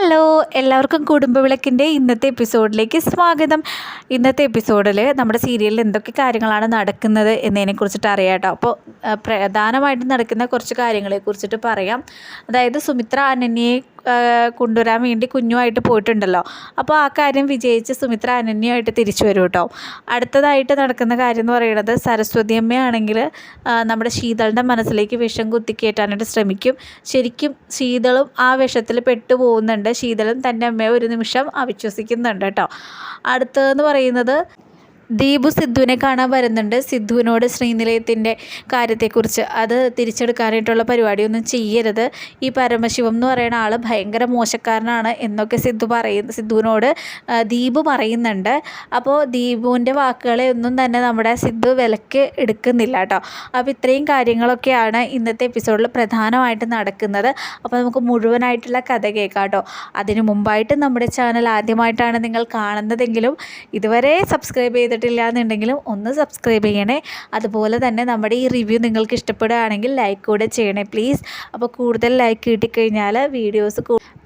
Hello, എല്ലാവർക്കും കുടുംബവിളക്കിൻ്റെ ഇന്നത്തെ എപ്പിസോഡിലേക്ക് സ്വാഗതം. ഇന്നത്തെ എപ്പിസോഡിൽ നമ്മുടെ സീരിയലിൽ എന്തൊക്കെ കാര്യങ്ങളാണ് നടക്കുന്നത് എന്നതിനെക്കുറിച്ചിട്ട് അറിയാം കേട്ടോ. അപ്പോൾ പ്രധാനമായിട്ടും നടക്കുന്ന കുറച്ച് കാര്യങ്ങളെക്കുറിച്ചിട്ട് പറയാം. അതായത് സുമിത്ര അനന്യയെ കൊണ്ടുവരാൻ വേണ്ടി കുഞ്ഞുമായിട്ട് പോയിട്ടുണ്ടല്ലോ. അപ്പോൾ ആ കാര്യം വിജയിച്ച് സുമിത്ര അനന്യമായിട്ട് തിരിച്ചു വരും കേട്ടോ. അടുത്തതായിട്ട് നടക്കുന്ന കാര്യം എന്ന് പറയുന്നത് സരസ്വതി അമ്മയാണെങ്കിൽ നമ്മുടെ ശീതളിൻ്റെ മനസ്സിലേക്ക് വിഷം കുത്തിക്കയറ്റാനായിട്ട് ശ്രമിക്കും. ശരിക്കും ശീതളും ആ വിഷത്തിൽ പെട്ടുപോകുന്നുണ്ട്. ശീതളും തൻ്റെ അമ്മയെ ഒരു നിമിഷം അവിശ്വസിക്കുന്നുണ്ട് കേട്ടോ. അടുത്തതെന്ന് പറയുന്നത് ദീപു സിദ്ധുവിനെ കാണാൻ വരുന്നുണ്ട്. സിദ്ധുവിനോട് ശ്രീനിലയത്തിൻ്റെ കാര്യത്തെക്കുറിച്ച് അത് തിരിച്ചെടുക്കാനായിട്ടുള്ള പരിപാടിയൊന്നും ചെയ്യരുത്, ഈ പരമശിവം എന്ന് പറയുന്ന ആൾ ഭയങ്കര മോശക്കാരനാണ് എന്നൊക്കെ സിദ്ധുവിനോട് ദീപു പറയുന്നുണ്ട്. അപ്പോൾ ദീപുവിൻ്റെ വാക്കുകളെ ഒന്നും തന്നെ നമ്മുടെ സിദ്ധു വിലക്ക് എടുക്കുന്നില്ല കേട്ടോ. അപ്പോൾ ഇത്രയും കാര്യങ്ങളൊക്കെയാണ് ഇന്നത്തെ എപ്പിസോഡിൽ പ്രധാനമായിട്ട് നടക്കുന്നത്. അപ്പോൾ നമുക്ക് മുഴുവനായിട്ടുള്ള കഥ കേൾക്കാം കേട്ടോ. അതിനു മുമ്പായിട്ട് നമ്മുടെ ചാനൽ ആദ്യമായിട്ടാണ് നിങ്ങൾ കാണുന്നതെങ്കിലും ഇതുവരെ സബ്സ്ക്രൈബ് ചെയ്തിട്ടില്ല എന്നുണ്ടെങ്കിലും ഒന്ന് സബ്സ്ക്രൈബ് ചെയ്യണേ. അതുപോലെ തന്നെ നമ്മുടെ ഈ റിവ്യൂ നിങ്ങൾക്ക് ഇഷ്ടപ്പെടുകയാണെങ്കിൽ ലൈക്ക് കൂടെ ചെയ്യണേ പ്ലീസ്. അപ്പോൾ കൂടുതൽ ലൈക്ക് കിട്ടിക്കഴിഞ്ഞാൽ വീഡിയോസ്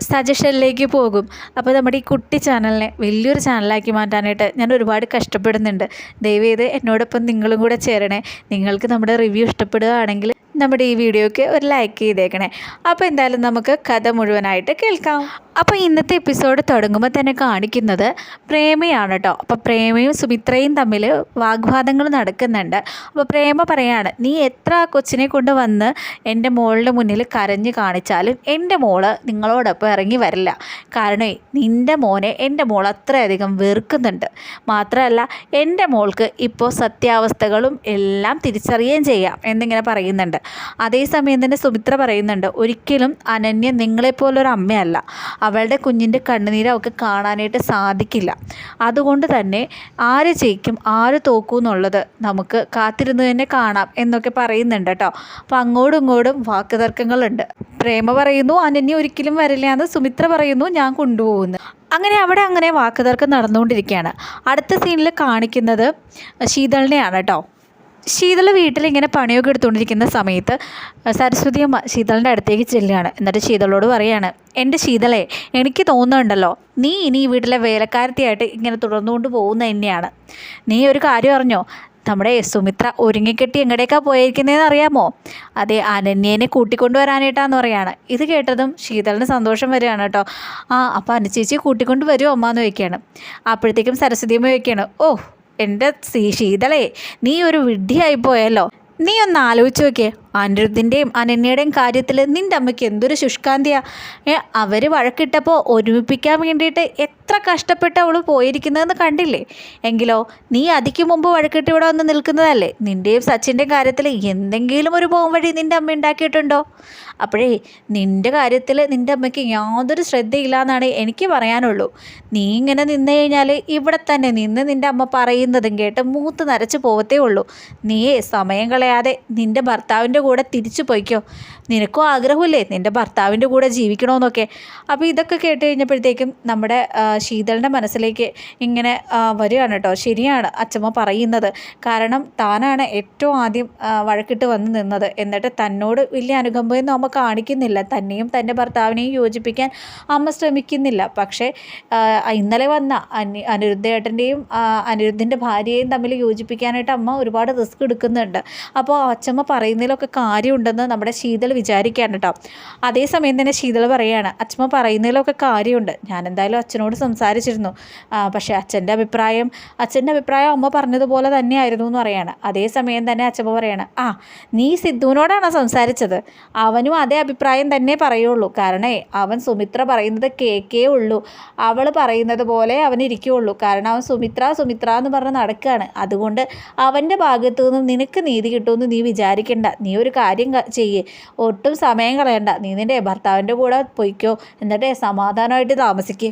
സജഷനിലേക്ക് പോകും. അപ്പോൾ നമ്മുടെ ഈ കുട്ടി ചാനലിനെ വലിയൊരു ചാനലാക്കി മാറ്റാനായിട്ട് ഞാൻ ഒരുപാട് കഷ്ടപ്പെടുന്നുണ്ട്. ദയവേത് എന്നോടൊപ്പം നിങ്ങളും കൂടെ ചേരണേ. നിങ്ങൾക്ക് നമ്മുടെ റിവ്യൂ ഇഷ്ടപ്പെടുകയാണെങ്കിൽ നമ്മുടെ ഈ വീഡിയോയ്ക്ക് ഒരു ലൈക്ക് ചെയ്തേക്കണേ. അപ്പോൾ എന്തായാലും നമുക്ക് കഥ മുഴുവനായിട്ട് കേൾക്കാം. അപ്പോൾ ഇന്നത്തെ എപ്പിസോഡ് തുടങ്ങുമ്പോൾ തന്നെ കാണിക്കുന്നത് പ്രേമയാണ് കേട്ടോ. അപ്പോൾ പ്രേമയും സുമിത്രയും തമ്മിൽ വാഗ്വാദങ്ങൾ നടക്കുന്നുണ്ട്. അപ്പോൾ പ്രേമ പറയാണ്, നീ എത്ര കൊച്ചിനെ കൊണ്ട് വന്ന് എൻ്റെ മോളുടെ മുന്നിൽ കരഞ്ഞ് കാണിച്ചാലും എൻ്റെ മോള് നിങ്ങളോടൊപ്പം ഇറങ്ങി വരില്ല. കാരണം നിൻ്റെ മോനെ എൻ്റെ മോൾ അത്രയധികം വെറുക്കുന്നുണ്ട്. മാത്രമല്ല എൻ്റെ മോൾക്ക് ഇപ്പോൾ സത്യാവസ്ഥകളും എല്ലാം തിരിച്ചറിയുകയും ചെയ്യാം എന്നിങ്ങനെ പറയുന്നുണ്ട്. അതേസമയം തന്നെ സുമിത്ര പറയുന്നുണ്ട്, ഒരിക്കലും അനന്യ നിങ്ങളെപ്പോലൊരു അമ്മയല്ല. അവളുടെ കുഞ്ഞിൻ്റെ കണ്ണുനീര് അവൾക്ക് കാണാനായിട്ട് സാധിക്കില്ല. അതുകൊണ്ട് തന്നെ ആര് ജയിക്കും ആര് തോക്കും എന്നുള്ളത് നമുക്ക് കാത്തിരുന്ന് തന്നെ കാണാം എന്നൊക്കെ പറയുന്നുണ്ട് കേട്ടോ. അപ്പോൾ അങ്ങോട്ടും ഇങ്ങോട്ടും വാക്കുതർക്കങ്ങളുണ്ട്. പ്രേമ പറയുന്നു അനന്യ ഒരിക്കലും വരില്ല എന്ന്, സുമിത്ര പറയുന്നു ഞാൻ കൊണ്ടുപോകുന്നു. അങ്ങനെ വാക്കുതർക്കം നടന്നുകൊണ്ടിരിക്കുകയാണ്. അടുത്ത സീനിൽ കാണിക്കുന്നത് ശീതളിനെയാണ് കേട്ടോ. ശീതൾ വീട്ടിലിങ്ങനെ പണിയൊക്കെ എടുത്തുകൊണ്ടിരിക്കുന്ന സമയത്ത് സരസ്വതി അമ്മ ശീതളിൻ്റെ അടുത്തേക്ക് ചെല്ലുകയാണ്. എന്നിട്ട് ശീതളോട് പറയാണ്, എൻ്റെ ശീതളെ, എനിക്ക് തോന്നുന്നുണ്ടല്ലോ നീ ഇനി ഈ വീട്ടിലെ വേലക്കാരത്തിയായിട്ട് ഇങ്ങനെ തുടർന്നുകൊണ്ട് പോകുന്ന തന്നെയാണ്. നീ ഒരു കാര്യം അറിഞ്ഞോ, നമ്മുടെ സുമിത്ര ഒരുങ്ങിക്കെട്ടി എങ്ങടേക്കാണ് പോയിരിക്കുന്നതെന്ന് അറിയാമോ? അതെ, അനന്യേനെ കൂട്ടിക്കൊണ്ട് വരാനായിട്ടാന്ന് പറയാണ്. ഇത് കേട്ടതും ശീതളിന് സന്തോഷം വരികയാണ് കേട്ടോ. അപ്പോൾ അനുചേച്ചി കൂട്ടിക്കൊണ്ട് വരുമോ അമ്മ എന്ന് ചോദിക്കുകയാണ്. അപ്പോഴത്തേക്കും സരസ്വതി അമ്മ ചോദിക്കുകയാണ്, ഓ എൻ്റെ ശീതളേ, നീ ഒരു വിഡ്ഢിയായിപ്പോയല്ലോ. നീ ഒന്ന് ആലോചിച്ച് നോക്കിയേ, അനിരുദ്ധിൻ്റെയും അനന്യയുടെയും കാര്യത്തിൽ നിൻ്റെ അമ്മയ്ക്ക് എന്തൊരു ശുഷ്കാന്തിയാണ്. അവർ വഴക്കിട്ടപ്പോൾ ഒരുമിപ്പിക്കാൻ വേണ്ടിയിട്ട് എത്ര കഷ്ടപ്പെട്ട് അവൾ പോയിരിക്കുന്നതെന്ന് കണ്ടില്ലേ? എങ്കിലോ നീ അതിക്ക് മുമ്പ് വഴക്കിട്ട് ഇവിടെ വന്ന് നിൽക്കുന്നതല്ലേ? നിൻ്റെയും സച്ചിൻ്റെയും കാര്യത്തിൽ എന്തെങ്കിലും ഒരു പോം വഴി നിൻ്റെ അമ്മ ഉണ്ടാക്കിയിട്ടുണ്ടോ? അപ്പോഴേ നിൻ്റെ കാര്യത്തിൽ നിൻ്റെ അമ്മയ്ക്ക് യാതൊരു ശ്രദ്ധയില്ല എന്നാണ് എനിക്ക് പറയാനുള്ളൂ. നീ ഇങ്ങനെ നിന്ന് കഴിഞ്ഞാൽ ഇവിടെ തന്നെ നിന്ന് നിൻ്റെ അമ്മ പറയുന്നതും കേട്ട് മൂത്ത് നരച്ച് പോവത്തേ ഉള്ളൂ. നീയേ സമയം കളയാതെ നിൻ്റെ ഭർത്താവിൻ്റെ കൂടെ തിരിച്ചു പോയിക്കോ. നിനക്കും ആഗ്രഹമില്ലേ നിൻ്റെ ഭർത്താവിൻ്റെ കൂടെ ജീവിക്കണമെന്നൊക്കെ. അപ്പോൾ ഇതൊക്കെ കേട്ട് കഴിഞ്ഞപ്പോഴത്തേക്കും നമ്മുടെ ശീതളിൻ്റെ മനസ്സിലേക്ക് ഇങ്ങനെ വരികയാണ് കേട്ടോ. ശരിയാണ് അച്ചമ്മ പറയുന്നത്. കാരണം താനാണ് ഏറ്റവും ആദ്യം വഴക്കിട്ട് വന്ന് നിന്നത്. എന്നിട്ട് തന്നോട് വലിയ അനുകമ്പയൊന്നും അമ്മ കാണിക്കുന്നില്ല. തന്നെയും തൻ്റെ ഭർത്താവിനെയും യോജിപ്പിക്കാൻ അമ്മ ശ്രമിക്കുന്നില്ല. പക്ഷേ ഇന്നലെ വന്ന അനിരുദ്ധേട്ടൻ്റെയും അനിരുദ്ധിൻ്റെ ഭാര്യയെയും തമ്മിൽ യോജിപ്പിക്കാനായിട്ട് അമ്മ ഒരുപാട് റിസ്ക് എടുക്കുന്നുണ്ട്. അപ്പോൾ അച്ചമ്മ പറയുന്നതിലൊക്കെ കാര്യമുണ്ടെന്ന് നമ്മുടെ ശീതൾ വിചാരിക്കാൻ കേട്ടോ. അതേസമയം തന്നെ ശീതൾ പറയുകയാണ്, അച്ഛമ്മ പറയുന്നതിലൊക്കെ കാര്യമുണ്ട്. ഞാൻ എന്തായാലും അച്ഛനോട് സംസാരിച്ചിരുന്നു. പക്ഷേ അച്ഛൻ്റെ അഭിപ്രായം അമ്മ പറഞ്ഞതുപോലെ തന്നെയായിരുന്നു എന്ന് പറയാണ്. അതേസമയം തന്നെ അച്ഛമ്മ പറയാണ്, നീ സിദ്ധുവിനോടാണോ സംസാരിച്ചത്? അവനും അതേ അഭിപ്രായം തന്നെ പറയുള്ളൂ. കാരണം അവൻ സുമിത്ര പറയുന്നത് കേൾക്കേ ഉള്ളൂ. അവൾ പറയുന്നത് പോലെ അവൻ ഇരിക്കുകയുള്ളൂ. കാരണം അവൻ സുമിത്ര എന്ന് പറഞ്ഞ് നടക്കുകയാണ്. അതുകൊണ്ട് അവൻ്റെ ഭാഗത്തു നിന്നും നിനക്ക് നീതി കിട്ടുമെന്ന് നീ വിചാരിക്കേണ്ട. നീ ഒരു കാര്യം ചെയ്യേ, ഒട്ടും സമയം കളയണ്ട. നീ നിൻ്റെ ഭർത്താവിൻ്റെ കൂടെ പൊയ്ക്കോ, എന്നിട്ട് സമാധാനമായിട്ട് താമസിക്കേ.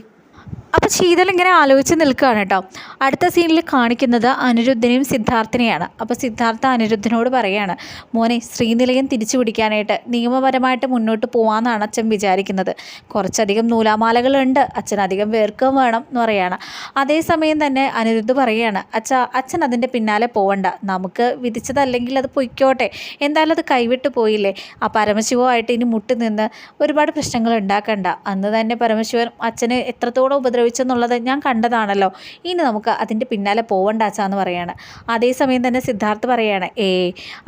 അപ്പോൾ ശീതൾ ഇങ്ങനെ ആലോചിച്ച് നിൽക്കുകയാണ് കേട്ടോ. അടുത്ത സീനിൽ കാണിക്കുന്നത് അനിരുദ്ധനെയും സിദ്ധാർത്ഥിനെയാണ്. അപ്പോൾ സിദ്ധാർത്ഥ അനിരുദ്ധനോട് പറയാണ്, മോനെ ശ്രീനിലയം തിരിച്ചു പിടിക്കാനായിട്ട് നിയമപരമായിട്ട് മുന്നോട്ട് പോകാമെന്നാണ് അച്ഛൻ വിചാരിക്കുന്നത്. കുറച്ചധികം നൂലാമാലകളുണ്ട്, അച്ഛനധികം വേർക്കം വേണം എന്ന് പറയുകയാണ്. അതേസമയം തന്നെ അനിരുദ്ധ് പറയുകയാണ്, അച്ഛൻ അതിൻ്റെ പിന്നാലെ പോവണ്ട, നമുക്ക് വിധിച്ചതല്ലെങ്കിൽ അത് പൊയ്ക്കോട്ടെ, എന്തായാലും അത് കൈവിട്ട് പോയില്ലേ, ആ പരമശിവമായിട്ട് ഇനി മുട്ടി നിന്ന് ഒരുപാട് പ്രശ്നങ്ങൾ ഉണ്ടാക്കണ്ട. അന്ന് തന്നെ പരമശിവൻ അച്ഛനെ എത്രത്തോളം ഉപദ്രവിച്ചെന്നുള്ളത് ഞാൻ കണ്ടതാണല്ലോ, ഇനി നമുക്ക് അതിൻ്റെ പിന്നാലെ പോവണ്ട അച്ഛാന്ന് പറയാണ്. അതേസമയം തന്നെ സിദ്ധാർത്ഥ് പറയാണ്,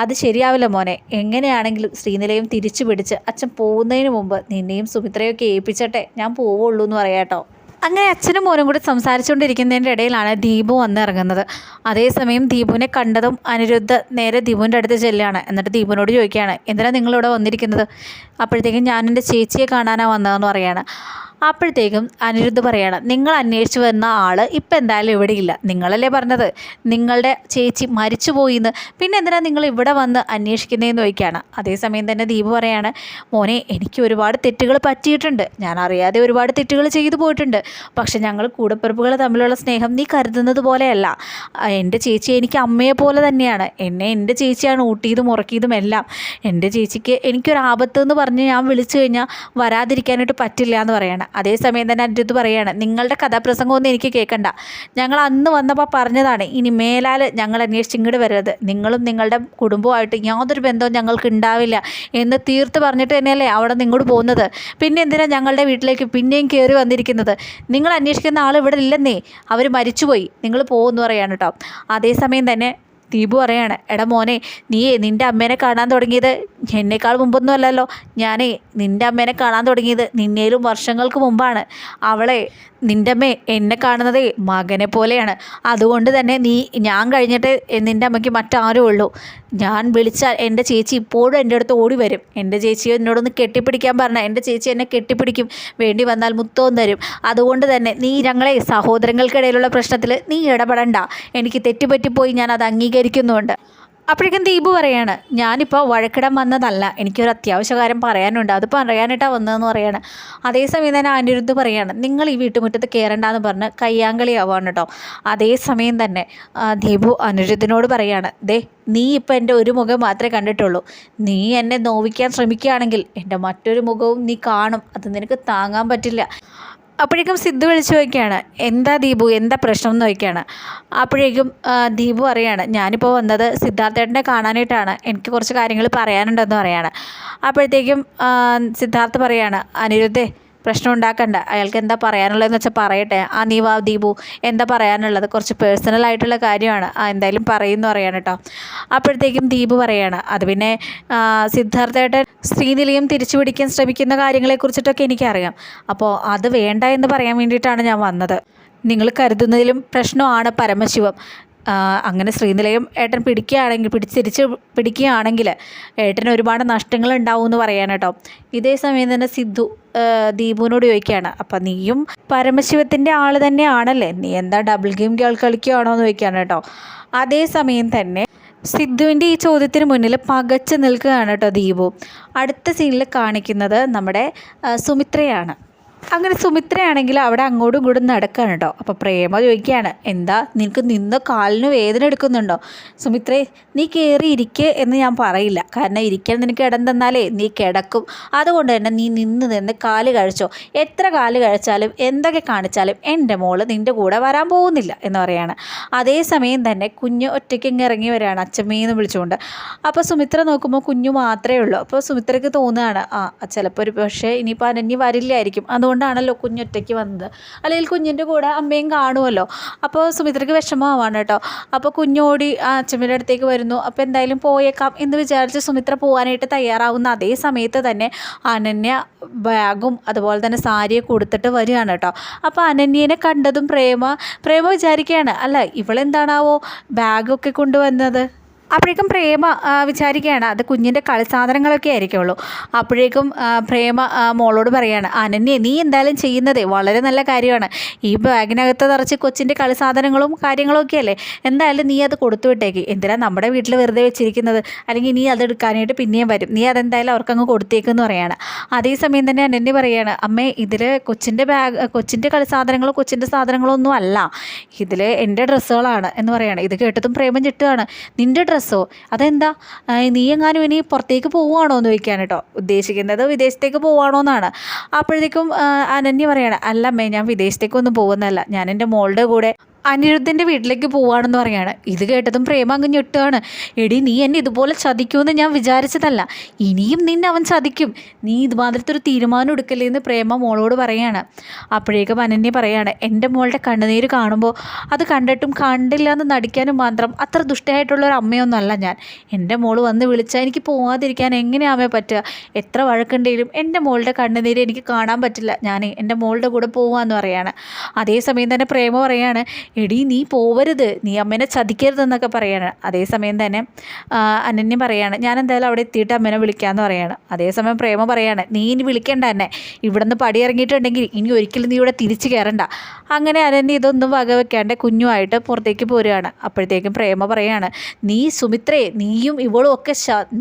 അത് ശരിയാവില്ല മോനെ, എങ്ങനെയാണെങ്കിലും ശ്രീനിലയം തിരിച്ചു പിടിച്ച് അച്ഛൻ പോകുന്നതിന് മുമ്പ് നിന്നെയും സുമിത്രയൊക്കെ ഏൽപ്പിച്ചട്ടെ ഞാൻ പോവുള്ളൂ എന്ന് പറയാട്ടോ. അങ്ങനെ അച്ഛനും മോനും കൂടി സംസാരിച്ചുകൊണ്ടിരിക്കുന്നതിൻ്റെ ഇടയിലാണ് ദീപു വന്നിറങ്ങുന്നത്. അതേസമയം ദീപുവിനെ കണ്ടതും അനിരുദ്ധ് നേരെ ദീപുവിൻ്റെ അടുത്ത് ചെല്ലുകയാണ്. എന്നിട്ട് ദീപുവിനോട് ചോദിക്കുകയാണ്, എന്തിനാണ് നിങ്ങളിവിടെ വന്നിരിക്കുന്നത്? അപ്പോഴത്തേക്കും ഞാൻ എൻ്റെ ചേച്ചിയെ കാണാനാണ് വന്നതെന്ന് പറയാണ്. അപ്പോഴത്തേക്കും അനിരുദ്ധ് പറയാണ്, നിങ്ങൾ അന്വേഷിച്ച് വന്ന ആൾ ഇപ്പം എന്തായാലും ഇവിടെയില്ല, നിങ്ങളല്ലേ പറഞ്ഞത് നിങ്ങളുടെ ചേച്ചി മരിച്ചു പോയിന്ന്, പിന്നെ എന്തിനാണ് നിങ്ങൾ ഇവിടെ വന്ന് അന്വേഷിക്കുന്നതെന്ന് ചോദിക്കുകയാണ്. അതേസമയം തന്നെ ദീപു പറയാണ്, മോനെ എനിക്ക് ഒരുപാട് തെറ്റുകൾ പറ്റിയിട്ടുണ്ട്, ഞാൻ അറിയാതെ ഒരുപാട് തെറ്റുകൾ ചെയ്തു പോയിട്ടുണ്ട്. പക്ഷെ ഞങ്ങൾ കൂടപ്പിറപ്പുകൾ തമ്മിലുള്ള സ്നേഹം നീ കരുതുന്നത് പോലെയല്ല. എൻ്റെ ചേച്ചി എനിക്ക് അമ്മയെ പോലെ തന്നെയാണ്, എന്നെ എൻ്റെ ചേച്ചിയാണ് ഊട്ടിയതും ഉറക്കിയതും എല്ലാം. എൻ്റെ ചേച്ചിക്ക് എനിക്കൊരാപത്ത് എന്ന് പറഞ്ഞ് ഞാൻ വിളിച്ചു കഴിഞ്ഞാൽ വരാതിരിക്കാനായിട്ട് പറ്റില്ല എന്ന് പറയാണ്. അതേസമയം തന്നെ അനിരുദ്ധ് പറയാണ്, നിങ്ങളുടെ കഥാപ്രസംഗമൊന്നും എനിക്ക് കേൾക്കണ്ട, ഞങ്ങൾ അന്ന് വന്നപ്പോൾ പറഞ്ഞതാണ്, ഇനി മേലാൽ ഞങ്ങൾ അന്വേഷിച്ച് ഇങ്ങോട്ട് വരരുത്, നിങ്ങളും നിങ്ങളുടെ കുടുംബവുമായിട്ട് യാതൊരു ബന്ധവും ഞങ്ങൾക്ക് ഉണ്ടാവില്ല എന്ന് തീർത്ത് പറഞ്ഞിട്ട് തന്നെയല്ലേ അവിടെ നിങ്ങോട്ട് പോകുന്നത്. പിന്നെ എന്തിനാണ് ഞങ്ങളുടെ വീട്ടിലേക്ക് പിന്നെയും കയറി വന്നിരിക്കുന്നത്? നിങ്ങൾ അന്വേഷിക്കുന്ന ആൾ ഇവിടെ ഇല്ലെന്നേ, അവർ മരിച്ചുപോയി, നിങ്ങൾ പോകുമെന്ന് പറയാണ് കേട്ടോ. അതേസമയം തന്നെ ദീപു പറയാണ്, എടാ മോനെ, നിൻ്റെ അമ്മേനെ കാണാൻ തുടങ്ങിയത് എന്നേക്കാൾ മുമ്പൊന്നും അല്ലല്ലോ, നിൻ്റെ അമ്മേനെ കാണാൻ തുടങ്ങിയത് നിന്നേലും വർഷങ്ങൾക്ക് മുമ്പാണ്. നിൻ്റെ അമ്മ എന്നെ കാണുന്നതേ മകനെ പോലെയാണ്, അതുകൊണ്ട് തന്നെ ഞാൻ കഴിഞ്ഞിട്ട് നിൻ്റെ അമ്മയ്ക്ക് മറ്റാരും ഉള്ളൂ. ഞാൻ വിളിച്ചാൽ എൻ്റെ ചേച്ചി ഇപ്പോഴും എൻ്റെ അടുത്ത് ഓടി വരും. എൻ്റെ ചേച്ചി എന്നോടൊന്ന് കെട്ടിപ്പിടിക്കാൻ പറഞ്ഞാൽ എൻ്റെ ചേച്ചി എന്നെ കെട്ടിപ്പിടിക്കും, വേണ്ടി വന്നാൽ മുത്തവും തരും. അതുകൊണ്ട് തന്നെ ഞങ്ങളെ സഹോദരങ്ങൾക്കിടയിലുള്ള പ്രശ്നത്തിൽ നീ ഇടപെടണ്ട, എനിക്ക് തെറ്റുപറ്റിപ്പോയി, ഞാൻ അത് അംഗീകരിക്കുന്നുണ്ട്. അപ്പോഴേക്കും ദീപു പറയാണ്, ഞാനിപ്പോൾ വഴക്കിടാൻ വന്നതല്ല, എനിക്കൊരു അത്യാവശ്യ കാര്യം പറയാനുണ്ട്, അത് പറയാനായിട്ടാണ് വന്നതെന്ന് പറയാണ്. അതേസമയം തന്നെ അനിരുദ്ധ് പറയാണ്, നിങ്ങൾ ഈ വീട്ടുമുറ്റത്ത് കയറണ്ടെന്ന് പറഞ്ഞ് കയ്യാങ്കളിയാവാണ് കേട്ടോ. അതേസമയം തന്നെ ദീപു അനിരുദ്ധിനോട് പറയാണ്, നീ ഇപ്പോൾ എൻ്റെ ഒരു മുഖം മാത്രമേ കണ്ടിട്ടുള്ളൂ, നീ എന്നെ നോവിക്കാൻ ശ്രമിക്കുകയാണെങ്കിൽ എൻ്റെ മറ്റൊരു മുഖവും നീ കാണും, അത് നിനക്ക് താങ്ങാൻ പറ്റില്ല. അപ്പോഴേക്കും സിദ്ധു വിളിച്ചു ചോദിക്കുകയാണ്, എന്താ ദീപു, എന്താ പ്രശ്നം എന്ന് ചോദിക്കുകയാണ്. അപ്പോഴേക്കും ദീപു പറയാണ്, ഞാനിപ്പോൾ വന്നത് സിദ്ധാർത്ഥേട്ടനെ കാണാനായിട്ടാണ്, എനിക്ക് കുറച്ച് കാര്യങ്ങൾ പറയാനുണ്ടെന്ന് പറയാണ്. അപ്പോഴത്തേക്കും സിദ്ധാർത്ഥ് പറയാണ്, അനിരുദ്ധേ പ്രശ്നം ഉണ്ടാക്കണ്ട, അയാൾക്ക് എന്താ പറയാനുള്ളതെന്ന് വെച്ചാൽ പറയട്ടെ, നീ വാ ദീപു, എന്താ പറയാനുള്ളത്, കുറച്ച് പേഴ്സണലായിട്ടുള്ള കാര്യമാണ്, എന്തായാലും പറയുമെന്ന് പറയാണ് കേട്ടോ. അപ്പോഴത്തേക്കും ദീപു പറയാണ്, അത് പിന്നെ സിദ്ധാർത്ഥേട്ടൻ ശ്രീനിലയം തിരിച്ചു പിടിക്കാൻ ശ്രമിക്കുന്ന കാര്യങ്ങളെക്കുറിച്ചിട്ടൊക്കെ എനിക്കറിയാം, അപ്പോൾ അത് വേണ്ട എന്ന് പറയാൻ വേണ്ടിയിട്ടാണ് ഞാൻ വന്നത്. നിങ്ങൾ കരുതുന്നതിലും പ്രശ്നമാണ് പരമശിവം. അങ്ങനെ ശ്രീനിലയം ഏട്ടൻ തിരിച്ച് പിടിക്കുകയാണെങ്കിൽ ഏട്ടന് ഒരുപാട് നഷ്ടങ്ങൾ ഉണ്ടാവും എന്ന് പറയാൻ കേട്ടോ. ഇതേ സമയം തന്നെ സിദ്ധു ദീപുവിനോട് ചോദിക്കുകയാണ്, അപ്പം നീയും പരമശിവത്തിൻ്റെ ആൾ തന്നെയാണല്ലേ, നീ എന്താ ഡബിൾ ഗെയിം കളിക്കുകയാണോ എന്ന് ചോദിക്കുകയാണ് കേട്ടോ. അതേസമയം തന്നെ സിദ്ധുവിൻ്റെ ഈ ചോദ്യത്തിന് മുന്നിൽ പകച്ചു നിൽക്കുകയാണ് കേട്ടോ ദീപു. അടുത്ത സീനിൽ കാണിക്കുന്നത് നമ്മുടെ സുമിത്രയാണ്. അങ്ങനെ സുമിത്രയാണെങ്കിൽ അവിടെ അങ്ങോട്ടും ഇങ്ങോട്ടും നടക്കുകയാണ് കേട്ടോ. അപ്പോൾ പ്രേമ ചോദിക്കുകയാണ്, എന്താ നിനക്ക് നിന്ന് കാലിന് വേദന എടുക്കുന്നുണ്ടോ? സുമിത്രേ, നീ കയറി ഇരിക്കുക എന്ന് ഞാൻ പറയില്ല, കാരണം ഇരിക്കാൻ നിനക്ക് ഇടം തന്നാലേ നീ കിടക്കും, അതുകൊണ്ട് തന്നെ നീ നിന്ന് കാല് കഴിച്ചോ, എത്ര കാല് കഴിച്ചാലും എന്തൊക്കെ കാണിച്ചാലും എൻ്റെ മോള് നിൻ്റെ കൂടെ വരാൻ പോകുന്നില്ല എന്ന് പറയാണ്. അതേസമയം തന്നെ കുഞ്ഞ് ഒറ്റയ്ക്ക് ഇങ്ങ് ഇറങ്ങി വരികയാണ് അച്ഛമ്മയെന്ന് വിളിച്ചുകൊണ്ട്. അപ്പോൾ സുമിത്ര നോക്കുമ്പോൾ കുഞ്ഞു മാത്രമേ ഉള്ളൂ. അപ്പോൾ സുമിത്രയ്ക്ക് തോന്നുകയാണ്, ചിലപ്പോൾ ഒരു പക്ഷേ ഇനിയിപ്പോൾ അനന്യ വരില്ലായിരിക്കും, അതുകൊണ്ടാണല്ലോ കുഞ്ഞൊറ്റയ്ക്ക് വന്നത്, അല്ലെങ്കിൽ കുഞ്ഞിൻ്റെ കൂടെ അമ്മയും കാണുമല്ലോ. അപ്പോൾ സുമിത്രയ്ക്ക് വിഷമമാവാണ് കേട്ടോ. അപ്പോൾ കുഞ്ഞോടി അച്ഛമ്മയുടെ അടുത്തേക്ക് വരുന്നു. അപ്പോൾ എന്തായാലും പോയേക്കാം എന്ന് വിചാരിച്ച് സുമിത്ര പോകാനായിട്ട് തയ്യാറാവുന്ന അതേ സമയത്ത് തന്നെ അനന്യ ബാഗും അതുപോലെ തന്നെ സാരിയൊക്കെ കൊടുത്തിട്ട് വരികയാണ് കേട്ടോ. അപ്പോൾ അനന്യനെ കണ്ടതും പ്രേമ വിചാരിക്കുകയാണ്, അല്ല ഇവളെന്താണാവോ ബാഗൊക്കെ കൊണ്ടുവന്നത്, അപ്പോഴേക്കും പ്രേമ വിചാരിക്കുകയാണ് അത് കുഞ്ഞിൻ്റെ കളിസാധനങ്ങളൊക്കെ ആയിരിക്കുള്ളൂ. അപ്പോഴേക്കും പ്രേമ മോളോട് പറയാണ്, അനന്യ നീ എന്തായാലും ചെയ്യുന്നത് വളരെ നല്ല കാര്യമാണ്. ഈ ബാഗിനകത്ത് നിറച്ച് കൊച്ചിൻ്റെ കളിസാധനങ്ങളും കാര്യങ്ങളും ഒക്കെ അല്ലേ, എന്തായാലും നീ അത് കൊടുത്തു വിട്ടേക്ക്. എന്തിനാ നമ്മുടെ വീട്ടിൽ വെറുതെ വെച്ചിരിക്കുന്നത്, അല്ലെങ്കിൽ നീ അത് എടുക്കാനായിട്ട് പിന്നെയും വരും, നീ അതെന്തായാലും അവർക്കങ്ങ് കൊടുത്തേക്കെന്ന് പറയാണ്. അതേസമയം തന്നെ അനന്യ പറയാണ്, അമ്മേ ഇതിൽ കൊച്ചിൻ്റെ കളിസാധനങ്ങളോ കൊച്ചിൻ്റെ സാധനങ്ങളോ ഒന്നും അല്ല, ഇതിൽ എൻ്റെ ഡ്രസ്സുകളാണ് എന്ന് പറയാണ്. ഇത് കേട്ടതും പ്രേമം ചിട്ടുകയാണ്. നിൻ്റെ ഡ്രസ്സോ, അതെന്താ, നീ എങ്ങാനും ഇനി പുറത്തേക്ക് പോവുകയാണോ എന്ന് ചോദിക്കാൻ കേട്ടോ. ഉദ്ദേശിക്കുന്നത് വിദേശത്തേക്ക് പോവുകയാണോ എന്നാണ്. അപ്പോഴത്തേക്കും അനന്യ പറയാണ്, അല്ലമ്മേ ഞാൻ വിദേശത്തേക്കൊന്നും പോകുന്നതല്ല, ഞാൻ എൻ്റെ മോളുടെ കൂടെ അനിരുദ്ധിൻ്റെ വീട്ടിലേക്ക് പോവുകയാണെന്ന് പറയാണ്. ഇത് കേട്ടതും പ്രേമ അങ്ങ് ഞെട്ടുകയാണ്. എടി നീ എന്നെ ഇതുപോലെ ചതിക്കുമെന്ന് ഞാൻ വിചാരിച്ചതല്ല, ഇനിയും നിന്നെ അവൻ ചതിക്കും, നീ ഇതുമാതിരത്തെ ഒരു തീരുമാനം എടുക്കല്ലേ എന്ന് പ്രേമ മോളോട് പറയാണ്. അപ്പോഴേക്കും അനന്യ പറയാണ്, എൻ്റെ മോളുടെ കണ്ണുനീര് കാണുമ്പോൾ അത് കണ്ടിട്ടും കണ്ടില്ല എന്ന് നടിക്കാനും മാത്രം അത്ര ദുഷ്ടയായിട്ടുള്ള ഒരു അമ്മയൊന്നുമല്ല ഞാൻ. എൻ്റെ മോള് വന്ന് വിളിച്ചാൽ എനിക്ക് പോകാതിരിക്കാൻ എങ്ങനെയാമേ പറ്റുക, എത്ര വഴക്കുണ്ടെങ്കിലും എൻ്റെ മോളുടെ കണ്ണുനീര് എനിക്ക് കാണാൻ പറ്റില്ല, ഞാൻ എൻ്റെ മോളുടെ കൂടെ പോവാന്ന് പറയാണ്. അതേസമയം തന്നെ പ്രേമ പറയാണ്, എടി നീ പോവരുത്, നീ അമ്മേനെ ചതിക്കരുതെന്നൊക്കെ പറയാണ്. അതേസമയം തന്നെ അനന്യ പറയാണ്, ഞാൻ എന്തായാലും അവിടെ എത്തിയിട്ട് അമ്മേനെ വിളിക്കാമെന്ന് പറയാണ്. അതേസമയം പ്രേമ പറയാണ്, നീ ഇനി വിളിക്കേണ്ട എന്നെ, ഇവിടെ നിന്ന് പടി ഇറങ്ങിയിട്ടുണ്ടെങ്കിൽ ഇനി ഒരിക്കലും നീ ഇവിടെ തിരിച്ചു കയറണ്ട. അങ്ങനെ അനന്യ ഇതൊന്നും വകവെക്കാണ്ട് കുഞ്ഞുമായിട്ട് പുറത്തേക്ക് പോരുകയാണ്. അപ്പോഴത്തേക്കും പ്രേമ പറയാണ്, നീ സുമിത്രയെ, നീയും ഇവളും ഒക്കെ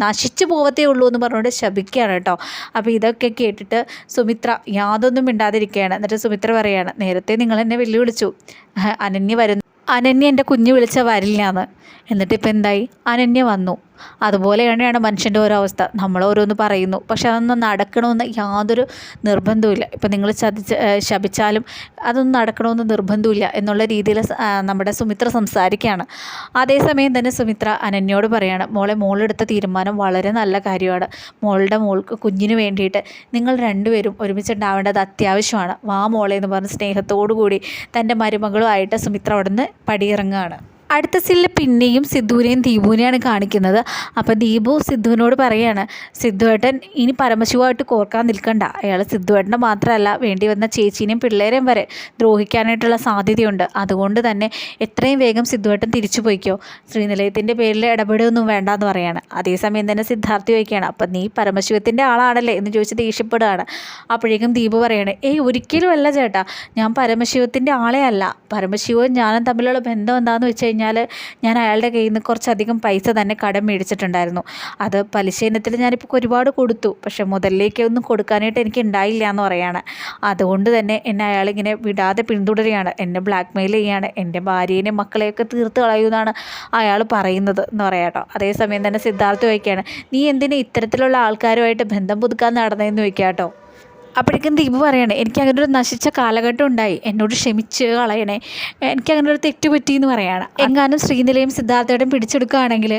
നശിച്ചു പോവത്തേ ഉള്ളൂ എന്ന് പറഞ്ഞുകൊണ്ട് ശപിക്കുകയാണ് കേട്ടോ. അപ്പോൾ ഇതൊക്കെ കേട്ടിട്ട് സുമിത്ര യാതൊന്നും മിണ്ടാതിരിക്കുകയാണ്. എന്നിട്ട് സുമിത്ര പറയാണ്, നേരത്തെ നിങ്ങൾ എന്നെ വെല്ലുവിളിച്ചു, അനന്യ എൻ്റെ കുഞ്ഞ് വിളിച്ച വരില്ല എന്ന്, എന്നിട്ടിപ്പോൾ എന്തായി, അനന്യ വന്നു. അതുപോലെ തന്നെയാണ് മനുഷ്യൻ്റെ ഓരോ അവസ്ഥ, നമ്മളോരോന്ന് പറയുന്നു, പക്ഷെ അതൊന്നും നടക്കണമെന്ന് യാതൊരു നിർബന്ധവുമില്ല. ഇപ്പം നിങ്ങൾ ശപിച്ചാലും അതൊന്നും നടക്കണമെന്ന് നിർബന്ധമില്ല എന്നുള്ള രീതിയിൽ നമ്മുടെ സുമിത്ര സംസാരിക്കുകയാണ്. അതേസമയം തന്നെ സുമിത്ര അനന്യയോട് പറയാണ്, മോളെടുത്ത തീരുമാനം വളരെ നല്ല കാര്യമാണ്, മോൾക്ക് കുഞ്ഞിന് വേണ്ടിയിട്ട് നിങ്ങൾ രണ്ടുപേരും ഒരുമിച്ചുണ്ടാവേണ്ടത് അത്യാവശ്യമാണ്, വാ മോളെ എന്ന് പറഞ്ഞ് സ്നേഹത്തോടു കൂടി തൻ്റെ മരുമകളുമായിട്ട് സുമിത്ര അവിടെ നിന്ന് പടിയിറങ്ങുകയാണ്. അടുത്ത സീനിൽ പിന്നെയും സിദ്ധുവിനെയും ദീപുവിനെയാണ് കാണിക്കുന്നത്. അപ്പോൾ ദീപു സിദ്ധുവിനോട് പറയാണ്, സിദ്ധുവേട്ടൻ ഇനി പരമശിവമായിട്ട് കോർക്കാൻ നിൽക്കണ്ട, അയാൾ സിദ്ധുവേട്ടനെ മാത്രമല്ല വേണ്ടി വന്ന ചേച്ചീനെയും പിള്ളേരെയും വരെ ദ്രോഹിക്കാനായിട്ടുള്ള സാധ്യതയുണ്ട്, അതുകൊണ്ട് തന്നെ എത്രയും വേഗം സിദ്ധുവേട്ടൻ തിരിച്ചു പോയിക്കോ, ശ്രീനിലയത്തിൻ്റെ പേരിൽ ഇടപെടുകയൊന്നും വേണ്ടെന്ന് പറയാണ്. അതേസമയം തന്നെ സിദ്ധാർത്ഥി ചോദിക്കുകയാണ്, അപ്പം നീ പരമശിവത്തിൻ്റെ ആളാണല്ലേ എന്ന് ചോദിച്ച് ദേഷ്യപ്പെടുകയാണ്. അപ്പോഴേക്കും ദീപു പറയാണ്, ഒരിക്കലും അല്ല ചേട്ടാ, ഞാൻ പരമശിവത്തിൻ്റെ ആളെ അല്ല, പരമശിവവും ഞാനും തമ്മിലുള്ള ബന്ധം എന്താണെന്ന് വെച്ച് കഴിഞ്ഞാൽ ഞാൻ അയാളുടെ കയ്യിൽ നിന്ന് കുറച്ചധികം പൈസ തന്നെ കടം മേടിച്ചിട്ടുണ്ടായിരുന്നു, അത് പലിശ ഇനത്തിൽ ഞാനിപ്പോൾ ഒരുപാട് കൊടുത്തു, പക്ഷേ മുതലിലേക്കൊന്നും കൊടുക്കാനായിട്ട് എനിക്ക് ഉണ്ടായില്ല എന്ന് പറയാണ്. അതുകൊണ്ട് തന്നെ എന്നെ അയാളിങ്ങനെ വിടാതെ പിന്തുടരുകയാണ്, എന്നെ ബ്ലാക്ക് മെയിൽ ചെയ്യാണ്, എൻ്റെ ഭാര്യേനെയും മക്കളെയൊക്കെ തീർത്ത് കളയുമെന്നാണ് അയാൾ പറയുന്നത് എന്ന് പറയാം കേട്ടോ. അതേസമയം തന്നെ സിദ്ധാർത്ഥ ചോദിക്കുകയാണ്, നീ എന്തിനാ ഇത്തരത്തിലുള്ള ആൾക്കാരുമായിട്ട് ബന്ധം പുതുക്കാൻ നടന്നതെന്ന് ചോദിക്കാം കേട്ടോ. അപ്പോഴേക്കും ദീപു പറയാണ്, എനിക്കങ്ങനെ ഒരു നശിച്ച കാലഘട്ടം ഉണ്ടായി, എന്നോട് ക്ഷമിച്ച് കളയണേ, എനിക്കങ്ങനെ ഒരു തെറ്റ് പറ്റിയെന്ന് പറയാണ്. എങ്ങാനും ശ്രീനിലയും സിദ്ധാർത്ഥയുടെയും പിടിച്ചെടുക്കുകയാണെങ്കിൽ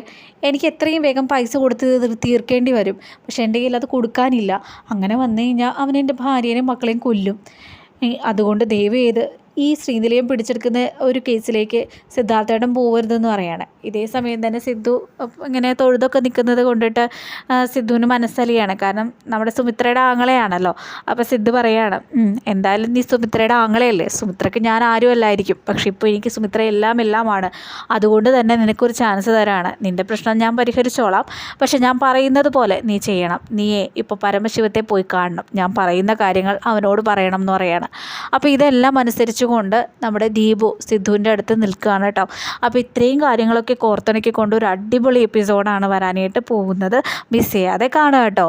എനിക്ക് എത്രയും വേഗം പൈസ കൊടുത്ത് തീർക്കേണ്ടി വരും, പക്ഷേ എൻ്റെ കയ്യിൽ അത് കൊടുക്കാനില്ല, അങ്ങനെ വന്നു കഴിഞ്ഞാൽ അവൻ എൻ്റെ ഭാര്യേനെയും മക്കളെയും കൊല്ലും, അതുകൊണ്ട് ദയവ് ചെയ്ത് ഈ ശ്രീനിലയം പിടിച്ചെടുക്കുന്ന ഒരു കേസിലേക്ക് സിദ്ധാർത്ഥേട്ടൻ പോകരുതെന്ന് പറയാണ്. ഇതേ സമയം തന്നെ സിദ്ധു ഇങ്ങനെ തൊഴുതൊക്കെ നിൽക്കുന്നത് കൊണ്ടിട്ട് സിദ്ധുവിന് മനസ്സലിയാണ്, കാരണം നമ്മുടെ സുമിത്രയുടെ ആങ്ങളെയാണല്ലോ. അപ്പോൾ സിദ്ധു പറയാണ്, എന്തായാലും നീ സുമിത്രയുടെ ആങ്ങളെയല്ലേ, സുമിത്രയ്ക്ക് ഞാൻ ആരും അല്ലായിരിക്കും, പക്ഷെ ഇപ്പോൾ എനിക്ക് സുമിത്ര എല്ലാമാണ്, അതുകൊണ്ട് തന്നെ നിനക്കൊരു ചാൻസ് തരാണ്, നിൻ്റെ പ്രശ്നം ഞാൻ പരിഹരിച്ചോളാം, പക്ഷെ ഞാൻ പറയുന്നത് പോലെ നീ ചെയ്യണം, നീയേ ഇപ്പോൾ പരമശിവത്തെ പോയി കാണണം, ഞാൻ പറയുന്ന കാര്യങ്ങൾ അവനോട് പറയണം എന്ന് പറയാണ്. അപ്പോൾ ഇതെല്ലാം അനുസരിച്ച് കൊണ്ട് നമ്മുടെ ദീപു സിദ്ധുവിൻ്റെ അടുത്ത് നിൽക്കുകയാണ് കേട്ടോ. അപ്പോൾ ഇത്രയും കാര്യങ്ങളൊക്കെ കോർത്തിണക്കിക്കൊണ്ട് ഒരു അടിപൊളി എപ്പിസോഡാണ് വരാനായിട്ട് പോകുന്നത്, മിസ് ചെയ്യാതെ കാണുക കേട്ടോ.